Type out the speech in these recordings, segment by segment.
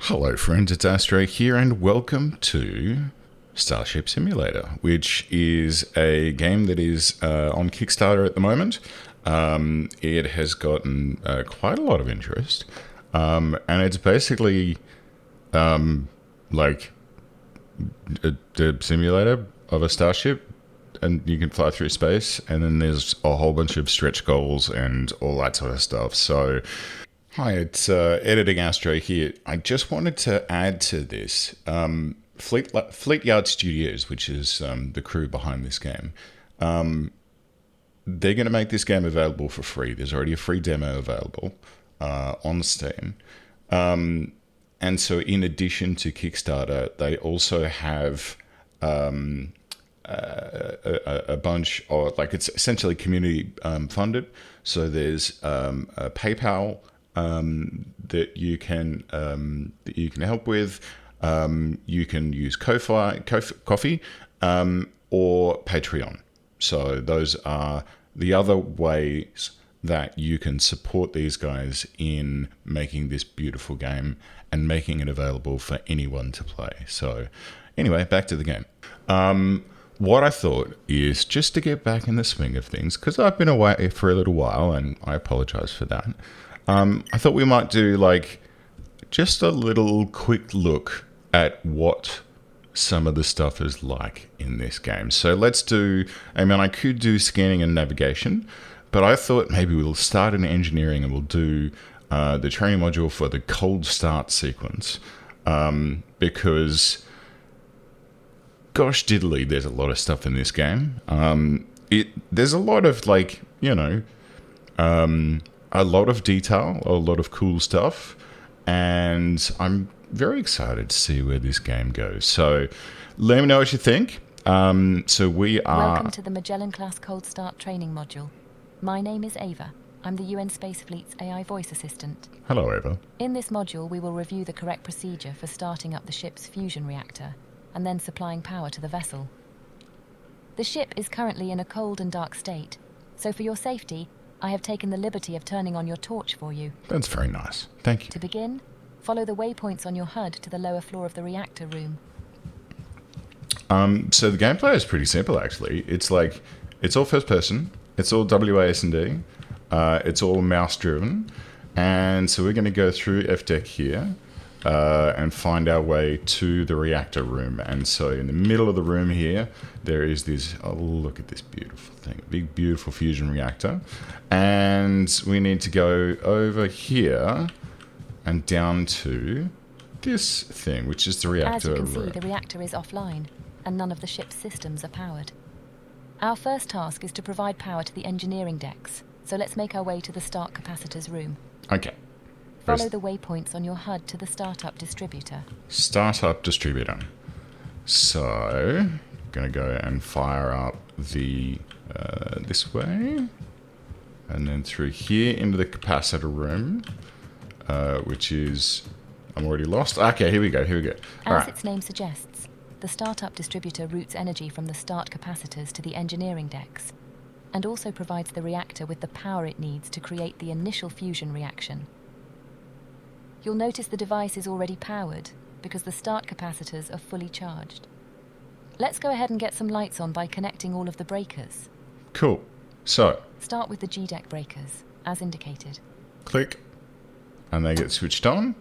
Hello friends, it's Astro here and welcome to Starship Simulator, which is a game that is on Kickstarter at the moment. It has gotten quite a lot of interest, and it's basically like a simulator of a starship, and you can fly through space, and then there's a whole bunch of stretch goals and all that sort of stuff. So hi, it's Editing Astro here. I just wanted to add to this. Fleet Yard Studios, which is the crew behind this game, they're going to make this game available for free. There's already a free demo available on Steam. And so in addition to Kickstarter, they also have a bunch of, like, it's essentially community funded. So there's a PayPal that you can help with. You can use Ko-fi, or Patreon. So those are the other ways that you can support these guys in making this beautiful game and making it available for anyone to play. So anyway, back to the game. What I thought is, just to get back in the swing of things, because I've been away for a little while and I apologize for that. I thought we might do like just a little quick look at what some of the stuff is like in this game. So let's do, I could do scanning and navigation, but I thought maybe we'll start in engineering and we'll do the training module for the cold start sequence, because gosh diddly, there's a lot of stuff in this game. There's a lot of, like, a lot of detail, a lot of cool stuff, and I'm very excited to see where this game goes. So let me know what you think. So we are... Welcome to the Magellan-class Cold Start training module. My name is Ava. I'm the UN Space Fleet's AI voice assistant. Hello, Ava. In this module, we will review the correct procedure for starting up the ship's fusion reactor and then supplying power to the vessel. The ship is currently in a cold and dark state, so for your safety, I have taken the liberty of turning on your torch for you. That's very nice. Thank you. To begin, follow the waypoints on your HUD to the lower floor of the reactor room. So the gameplay is pretty simple, actually. It's like, it's all first person, it's all WASD, it's all mouse driven, and so we're going to go through FDeck here and find our way to the reactor room. And so in the middle of the room here, there is this, oh, look at this beautiful thing, big beautiful fusion reactor, and we need to go over here and down to this thing, which is the reactor room. As you can see, the reactor is offline, and none of the ship's systems are powered. Our first task is to provide power to the engineering decks, so let's make our way to the start capacitor's room. Okay. Follow the waypoints on your HUD to the startup distributor. Startup distributor. So, I'm going to go and fire up the this way, and then through here into the capacitor room, which is, I'm already lost. Okay, here we go. As its name suggests, the startup distributor routes energy from the start capacitors to the engineering decks, and also provides the reactor with the power it needs to create the initial fusion reaction. You'll notice the device is already powered because the start capacitors are fully charged. Let's go ahead and get some lights on by connecting all of the breakers. Cool. So, start with the G-deck breakers, as indicated. Click, and they get switched on.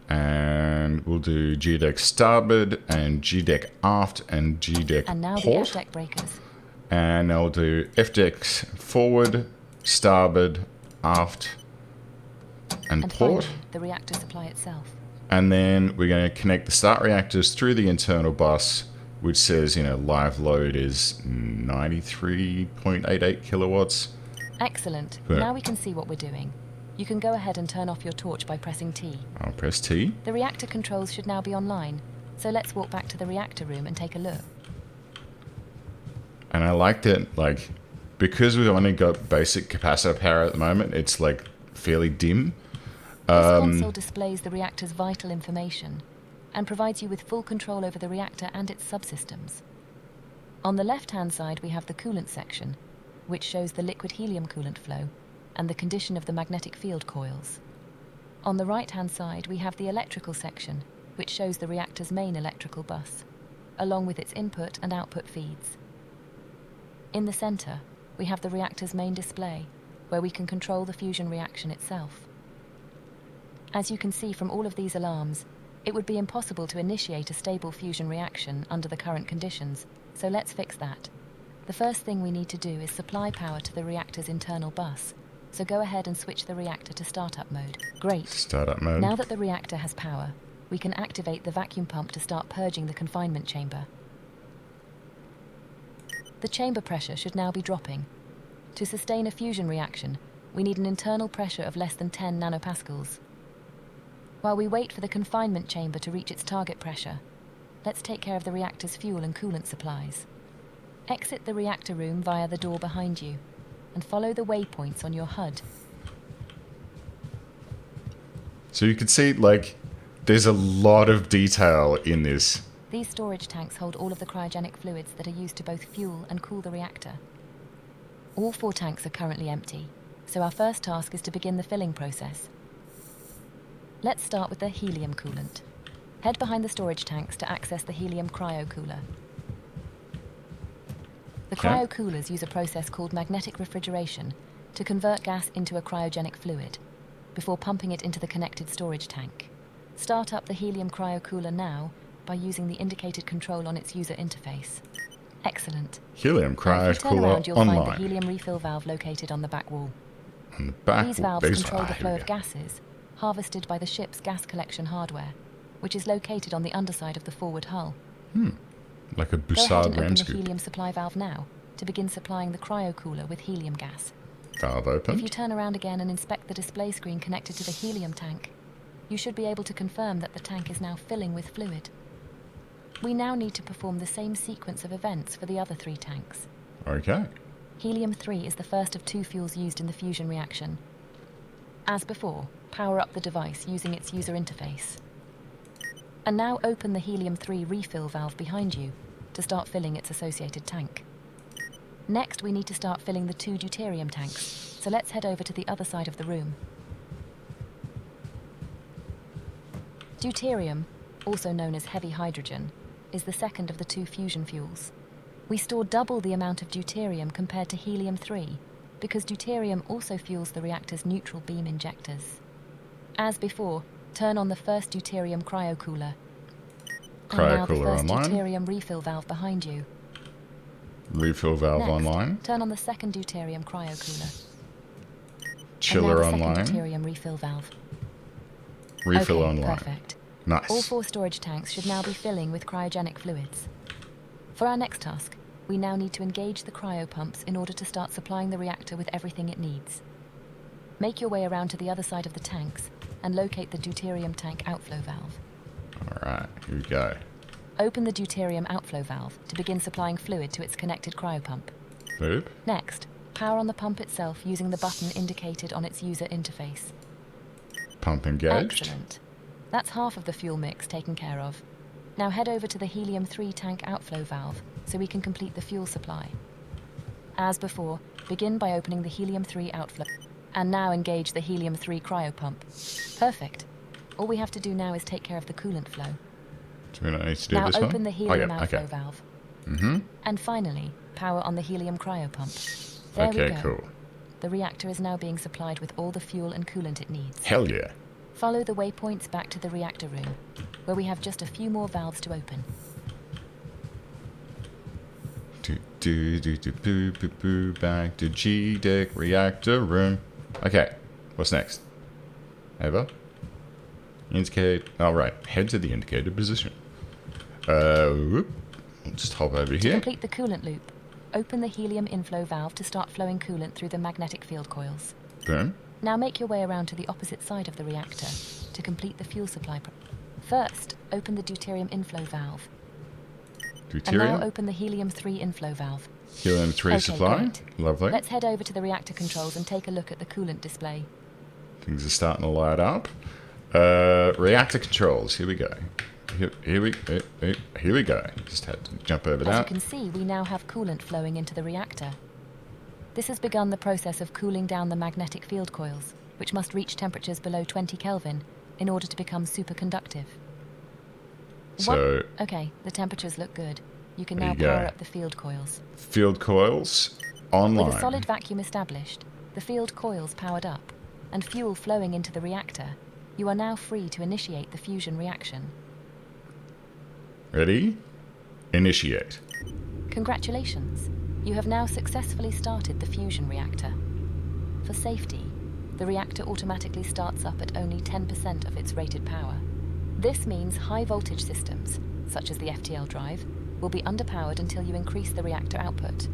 And we'll do G-deck starboard and G-deck aft and G-deck port. And now the F-deck breakers. And I'll do F-decks forward, starboard, aft, and port. Finally, the reactor supply itself. And then we're going to connect the start reactors through the internal bus, which says, live load is 93.88 kilowatts. Excellent. Now we can see what we're doing. You can go ahead and turn off your torch by pressing T. I'll press T. The reactor controls should now be online, so let's walk back to the reactor room and take a look. And I liked it, like, because we've only got basic capacitor power at the moment, it's like fairly dim. This console displays the reactor's vital information and provides you with full control over the reactor and its subsystems. On the left-hand side, we have the coolant section, which shows the liquid helium coolant flow and the condition of the magnetic field coils. On the right-hand side, we have the electrical section, which shows the reactor's main electrical bus, along with its input and output feeds. In the center, we have the reactor's main display, where we can control the fusion reaction itself. As you can see from all of these alarms, it would be impossible to initiate a stable fusion reaction under the current conditions, so let's fix that. The first thing we need to do is supply power to the reactor's internal bus, so go ahead and switch the reactor to startup mode. Great. Startup mode. Now that the reactor has power, we can activate the vacuum pump to start purging the confinement chamber. The chamber pressure should now be dropping. To sustain a fusion reaction, we need an internal pressure of less than 10 nanopascals. While we wait for the confinement chamber to reach its target pressure, let's take care of the reactor's fuel and coolant supplies. Exit the reactor room via the door behind you, and follow the waypoints on your HUD. So you can see, like, there's a lot of detail in this. These storage tanks hold all of the cryogenic fluids that are used to both fuel and cool the reactor. All 4 tanks are currently empty, so our first task is to begin the filling process. Let's start with the helium coolant. Head behind the storage tanks to access the helium cryo cooler. The cryo coolers use a process called magnetic refrigeration to convert gas into a cryogenic fluid, before pumping it into the connected storage tank. Start up the helium cryo cooler now by using the indicated control on its user interface. Excellent. Helium Now, if you cryo turn cooler around, you'll find the online. helium refill valve located on the back wall. On the back. These valves control the here flow we of go. gases harvested by the ship's gas collection hardware, which is located on the underside of the forward hull. Like a Go ahead Bussard and open ram the scoop. helium supply valve now to begin supplying the cryo cooler with helium gas. Valve If you opened. turn around again and inspect the display screen connected to the helium tank, you should be able to confirm that the tank is now filling with fluid. We now need to perform the same sequence of events for the other 3 tanks. Okay. Helium-3 is the first of 2 fuels used in the fusion reaction. As before, power up the device using its user interface. And now open the helium-3 refill valve behind you to start filling its associated tank. Next, we need to start filling the 2 deuterium tanks, so let's head over to the other side of the room. Deuterium, also known as heavy hydrogen, is the second of the 2 fusion fuels. We store double the amount of deuterium compared to helium-3 because deuterium also fuels the reactor's neutral beam injectors. As before, turn on the first deuterium cryo cooler. And now the Cryocooler first online. deuterium refill valve behind you. Refill valve Next, online. turn on the second deuterium cryo cooler. Chiller and now the online. second deuterium refill valve. Refill Okay, online. perfect. Nice. All 4 storage tanks should now be filling with cryogenic fluids. For our next task, we now need to engage the cryo pumps in order to start supplying the reactor with everything it needs. Make your way around to the other side of the tanks and locate the deuterium tank outflow valve. Alright, here we go. Open the deuterium outflow valve to begin supplying fluid to its connected cryopump. Boop. Next, power on the pump itself using the button indicated on its user interface. Pump engaged. Excellent. That's half of the fuel mix taken care of. Now head over to the helium-3 tank outflow valve so we can complete the fuel supply. As before, begin by opening the helium-3 outflow and now engage the helium-3 cryopump. Perfect. All we have to do now is take care of the coolant flow. Do we not need to do Now this open one? the helium Oh, yeah, outflow okay. valve. Mm-hmm. And finally, power on the helium cryopump. There we Okay, go. cool. The reactor is now being supplied with all the fuel and coolant it needs. Hell yeah. Follow the waypoints back to the reactor room, where we have just a few more valves to open. Back to G-Deck reactor room. Okay, what's next? Over. Indicate. All right, head to the indicated position. Whoop. I'll just hop over To here. complete the coolant loop, open the helium inflow valve to start flowing coolant through the magnetic field coils. Boom. Now make your way around to the opposite side of the reactor to complete the fuel supply. First, open the deuterium inflow valve. And now Deuterium. open the helium-3 inflow valve. Helium-3 Okay, supply. great. Lovely. Let's head over to the reactor controls and take a look at the coolant display. Things are starting to light up. Reactor controls. Here we go. Here we go. Just had to jump over As you that. can see, we now have coolant flowing into the reactor. This has begun the process of cooling down the magnetic field coils, which must reach temperatures below 20 Kelvin in order to become superconductive. So Okay, the temperatures look good. You can there now you go. power up the field coils. Field coils online. With a solid vacuum established, the field coils powered up, and fuel flowing into the reactor, you are now free to initiate the fusion reaction. Ready? Initiate. Congratulations! You have now successfully started the fusion reactor. For safety, the reactor automatically starts up at only 10% of its rated power. This means high voltage systems, such as the FTL drive, will be underpowered until you increase the reactor output.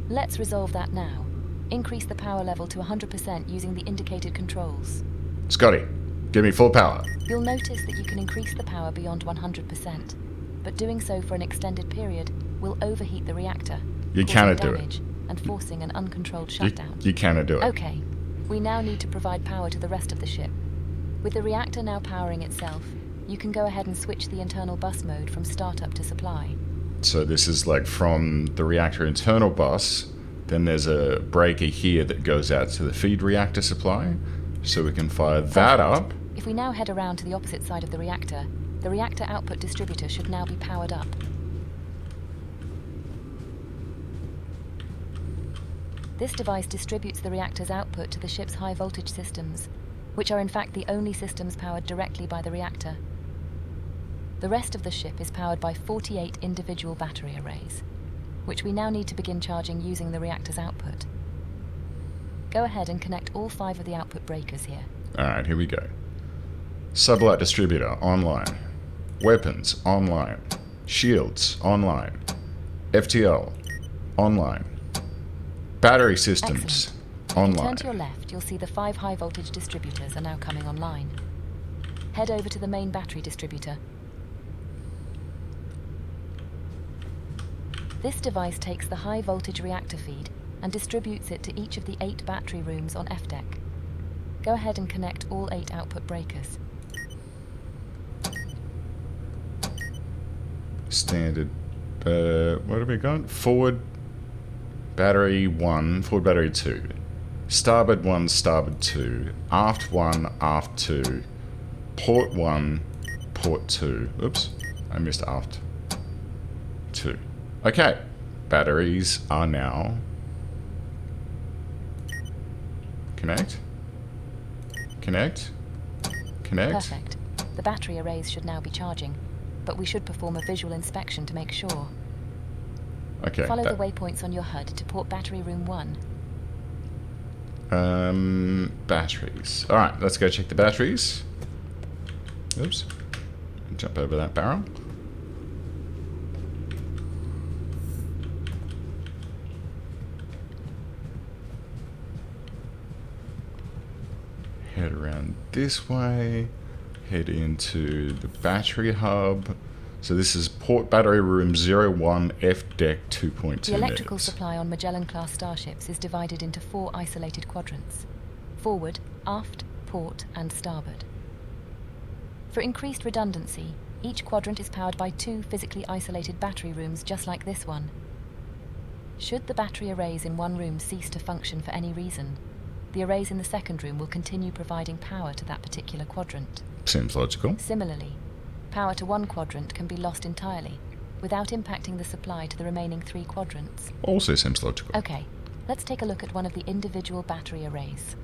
Let's resolve that now. Increase the power level to 100% using the indicated controls. Scotty, give me full power. You'll notice that you can increase the power beyond 100%, but doing so for an extended period will overheat the reactor, You causing cannot do it. damage and forcing an uncontrolled shutdown. You cannot do it. Okay, we now need to provide power to the rest of the ship. With the reactor now powering itself, you can go ahead and switch the internal bus mode from startup to supply. So this is like from the reactor internal bus, then there's a breaker here that goes out to the feed reactor supply, so we can fire that up. If we now head around to the opposite side of the reactor output distributor should now be powered up. This device distributes the reactor's output to the ship's high voltage systems, which are in fact the only systems powered directly by the reactor. The rest of the ship is powered by 48 individual battery arrays, which we now need to begin charging using the reactor's output. Go ahead and connect all 5 of the output breakers here. Alright, here we go. Sublight distributor online. Weapons online. Shields online. FTL online. Battery systems online. Turn to your left, you'll see the 5 high voltage distributors are now coming online. Head over to the main battery distributor. This device takes the high voltage reactor feed and distributes it to each of the 8 battery rooms on F deck. Go ahead and connect all 8 output breakers. Standard. What have we got? Forward battery 1, forward battery 2. Starboard 1, starboard 2. Aft 1, aft 2. Port 1, port 2. Oops, I missed aft 2. Okay, batteries are now... Connect. Connect. Connect. Perfect. The battery arrays should now be charging, but we should perform a visual inspection to make sure. Okay. Follow the waypoints on your HUD to port battery room 1. Batteries. Alright, let's go check the batteries. Oops. Jump over that barrel. Head around this way. Head into the battery hub. So this is port battery room 01 F deck 2.2 The electrical meters. supply on Magellan-class starships is divided into 4 isolated quadrants: forward, aft, port, and starboard. For increased redundancy, each quadrant is powered by 2 physically isolated battery rooms just like this one. Should the battery arrays in one room cease to function for any reason, the arrays in the second room will continue providing power to that particular quadrant. Seems logical. Similarly, power to one quadrant can be lost entirely, without impacting the supply to the remaining 3 quadrants. Also seems logical. Okay, let's take a look at one of the individual battery arrays.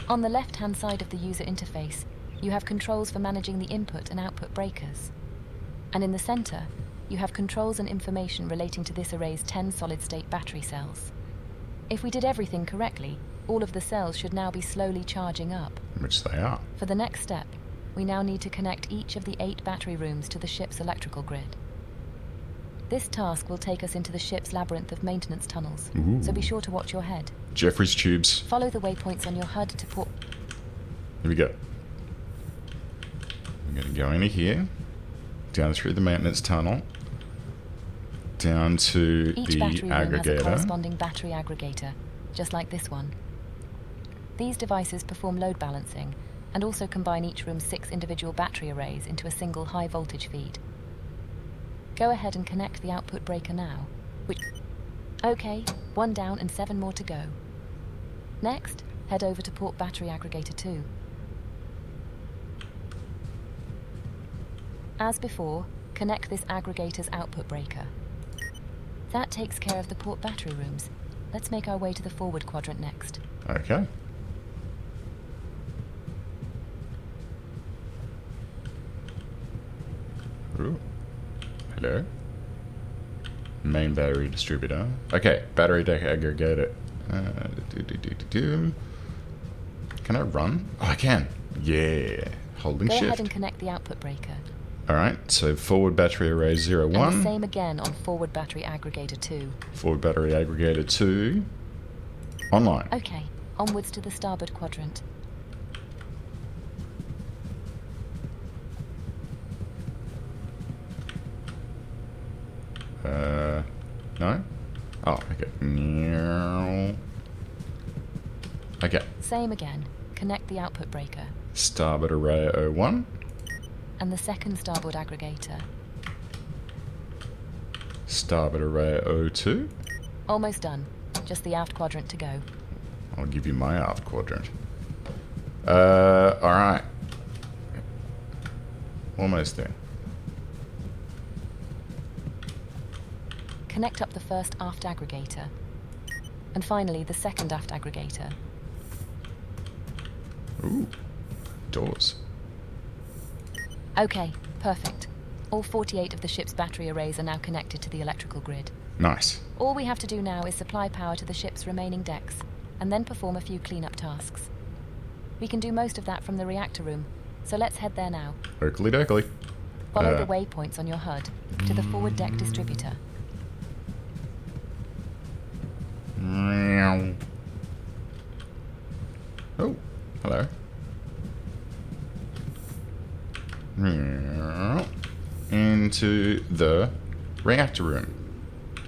On the left-hand side of the user interface, you have controls for managing the input and output breakers. And in the center, you have controls and information relating to this array's 10 solid-state battery cells. If we did everything correctly, all of the cells should now be slowly charging up. Which they are. For the next step, we now need to connect each of the 8 battery rooms to the ship's electrical grid. This task will take us into the ship's labyrinth of maintenance tunnels, so be sure to watch your head. Jeffrey's tubes. Follow the waypoints on your HUD to port. Here we go. I'm going to go into here, down through the maintenance tunnel, down to Each the battery room has a aggregator. corresponding battery aggregator, just like this one. These devices perform load balancing and also combine each room's 6 individual battery arrays into a single high voltage feed. Go ahead and connect the output breaker now. Okay, 1 down and 7 more to go. Next, head over to port battery aggregator 2. As before, connect this aggregator's output breaker. That takes care of the port battery rooms. Let's make our way to the forward quadrant next. Okay. Ooh. Hello. Main battery distributor. Okay, battery deck aggregator. Can I run? Oh, I can. Yeah. Holding Go shift. ahead and connect the output breaker. Alright, so forward battery array 0, 1. And the same again on forward battery aggregator 2. Forward battery aggregator 2. Online. Okay, onwards to the starboard quadrant. No? Oh, okay. Okay. Same again. Connect the output breaker. Starboard array 01. And the second starboard aggregator. Starboard array 02. Almost done. Just the aft quadrant to go. I'll give you my aft quadrant. Alright. Almost there. Connect up the first aft aggregator. And finally, the second aft aggregator. Ooh. Doors. Okay, perfect. All 48 of the ship's battery arrays are now connected to the electrical grid. Nice. All we have to do now is supply power to the ship's remaining decks, and then perform a few cleanup tasks. We can do most of that from the reactor room, so let's head there now. Oakley dokley. Follow the waypoints on your HUD to the forward deck distributor. Oh, hello. Into the reactor room.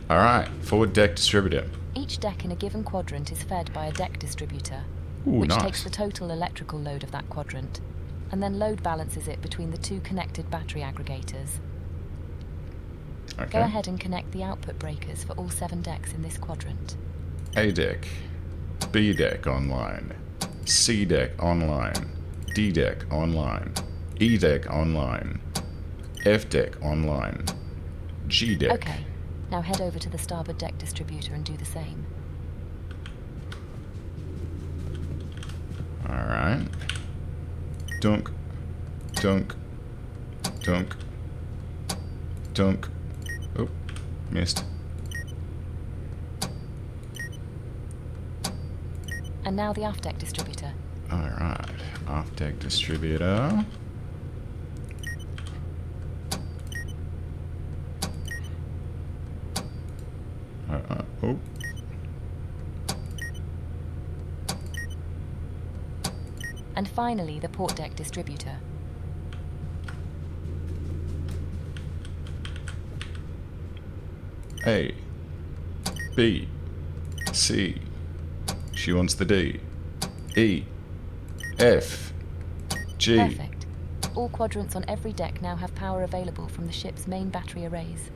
Alright, forward deck distributor. Each deck in a given quadrant is fed by a deck distributor, Ooh, which nice. takes the total electrical load of that quadrant, and then load balances it between the two connected battery aggregators. Okay. Go ahead and connect the output breakers for all 7 decks in this quadrant. A deck, B deck online, C deck online, D deck online, E deck online, F deck online, G deck. Okay, now head over to the starboard deck distributor and do the same. Alright. Dunk, dunk, dunk, dunk. Oh, missed. And now the aft deck distributor. Alright, off deck distributor. Oh. And finally, the port deck distributor. A, B, C. She wants the D. E, F, G. Perfect. All quadrants on every deck now have power available from the ship's main battery arrays.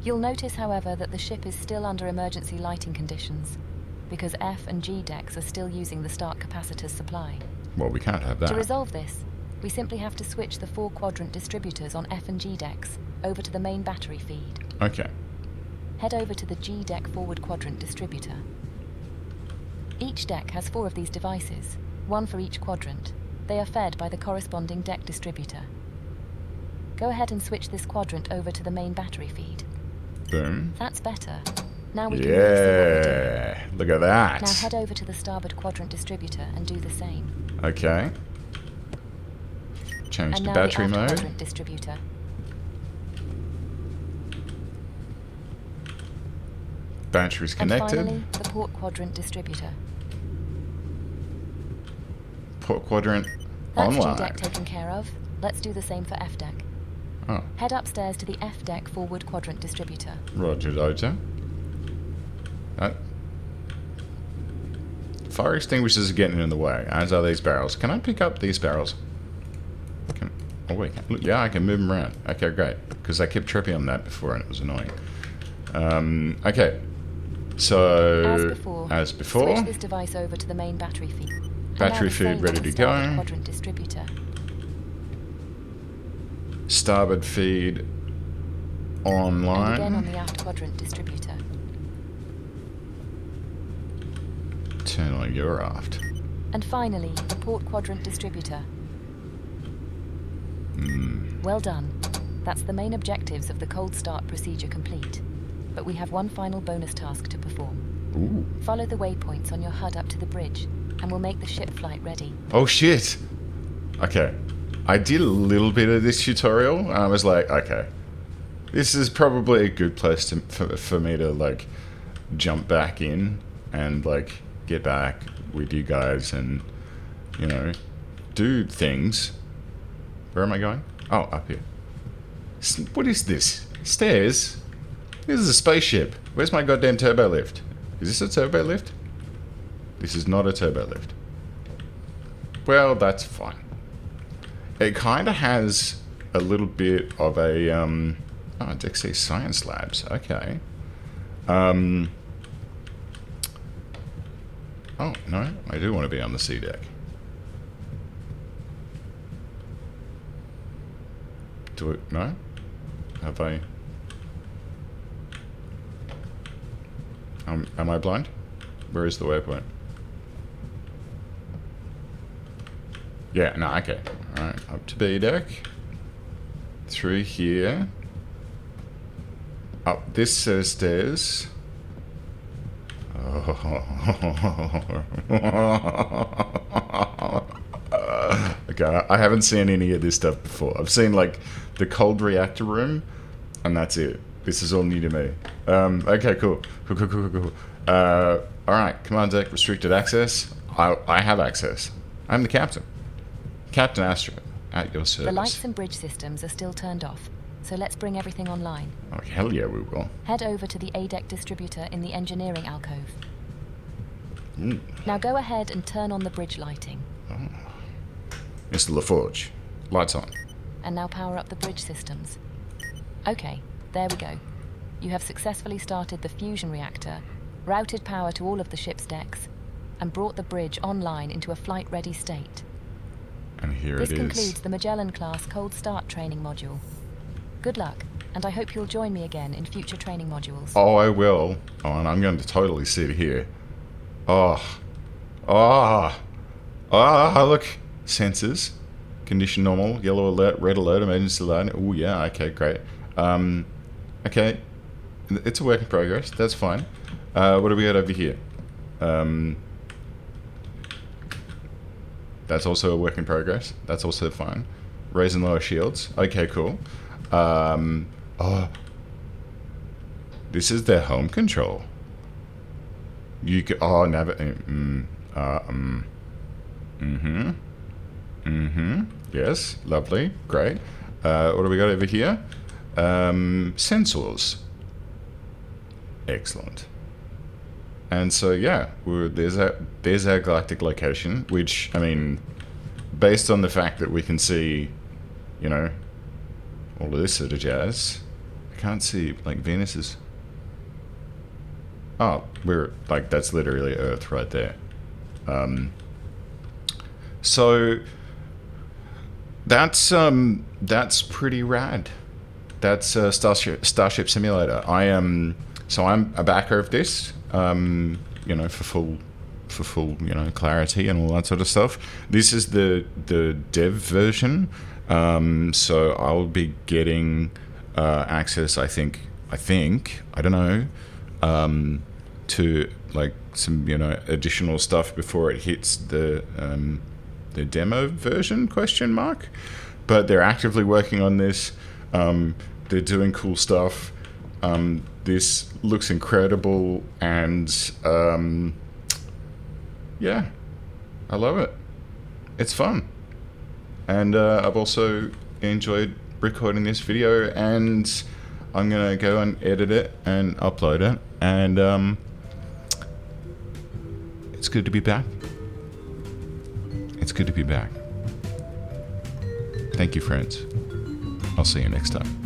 You'll notice, however, that the ship is still under emergency lighting conditions, because F and G decks are still using the start capacitor's supply. Well, we can't have that. To resolve this, we simply have to switch the 4 quadrant distributors on F and G decks over to the main battery feed. Okay. Head over to the G deck forward quadrant distributor. Each deck has 4 of these devices, 1 for each quadrant. They are fed by the corresponding deck distributor. Go ahead and switch this quadrant over to the main battery feed. Boom. That's better. Now we can really see what we're doing. Yeah, look at that. Now head over to the starboard quadrant distributor and do the same. Okay. Change And to now battery the aft mode. quadrant distributor. Batteries connected. And finally, the port quadrant distributor. Port quadrant That's online. G deck taken care of. Let's do the same for F deck. Oh, Head upstairs to the F deck forward quadrant distributor. roger, roger. Fire extinguishers are getting in the way, as are these barrels. Can I pick up these barrels? Oh wait, look, yeah, I can move them around. Okay, great. Because I kept tripping on that before and it was annoying. Okay. So, as before, switch this device over to the main battery feed. Battery feed ready to go. Quadrant distributor. Starboard feed online. And again on the aft quadrant distributor. Turn on your aft. And finally, the port quadrant distributor. Well done. That's the main objectives of the cold start procedure complete. But we have one final bonus task to perform. Ooh. Follow the waypoints on your HUD up to the bridge, and we'll make the ship flight ready. Oh shit! Okay. I did a little bit of this tutorial, and I was like, okay. This is probably a good place for me to, like, jump back in and, like, get back with you guys and, you know, do things. Where am I going? Oh, up here. What is this? Stairs? This is a spaceship. Where's my goddamn turbo lift? Is this a turbo lift? This is not a turbo lift. Well, that's fine. It kind of has a little bit of a, oh, Dixie Science Labs. Okay. Oh, no, I do want to be on the sea deck. Do it? No? Have I? Am I blind? Where is the waypoint? Yeah, no, okay. Alright, up to B deck. Through here. Up this set of stairs. Okay, I haven't seen any of this stuff before. I've seen, like, the cold reactor room, and that's it. This is all new to me. Okay, cool. Cool. Alright, command deck, restricted access. I have access. I'm the captain. Captain Astro, at your service. The lights and bridge systems are still turned off, so let's bring everything online. Oh, hell yeah, we will. Head over to the A-deck distributor in the engineering alcove. Mm. Now go ahead and turn on the bridge lighting. Oh. Mr. LaForge, lights on. And now power up the bridge systems. Okay, there we go. You have successfully started the fusion reactor, routed power to all of the ship's decks, and brought the bridge online into a flight-ready state. And here This it is. concludes the Magellan-class cold start training module. Good luck, and I hope you'll join me again in future training modules. Oh, I will. Oh, and I'm going to totally sit here. Oh, look. Sensors. Condition normal. Yellow alert. Red alert. Emergency alert. Oh, yeah. Okay, great. Okay. It's a work in progress. That's fine. What do we got over here? That's also a work in progress. That's also fine. Raise and lower shields. Okay, cool. Oh. This is their home control. You can, oh, yes, lovely, great. What do we got over here? Sensors. Excellent. And so, yeah, there's our galactic location, which, I mean, based on the fact that we can see, you know, all of this sort of jazz, I can't see, like, Venus's. Oh, we're, like, that's literally Earth right there. So, that's pretty rad. That's Starship Simulator. So I'm a backer of this, you know, for full, you know, clarity and all that sort of stuff. This is the dev version, so I'll be getting access, I think, I don't know, to like some, you know, additional stuff before it hits the demo version, ? But they're actively working on this. They're doing cool stuff. This looks incredible, and yeah, I love it. It's fun, and I've also enjoyed recording this video, and I'm gonna go and edit it and upload it, and it's good to be back. It's good to be back. Thank you, friends. I'll see you next time.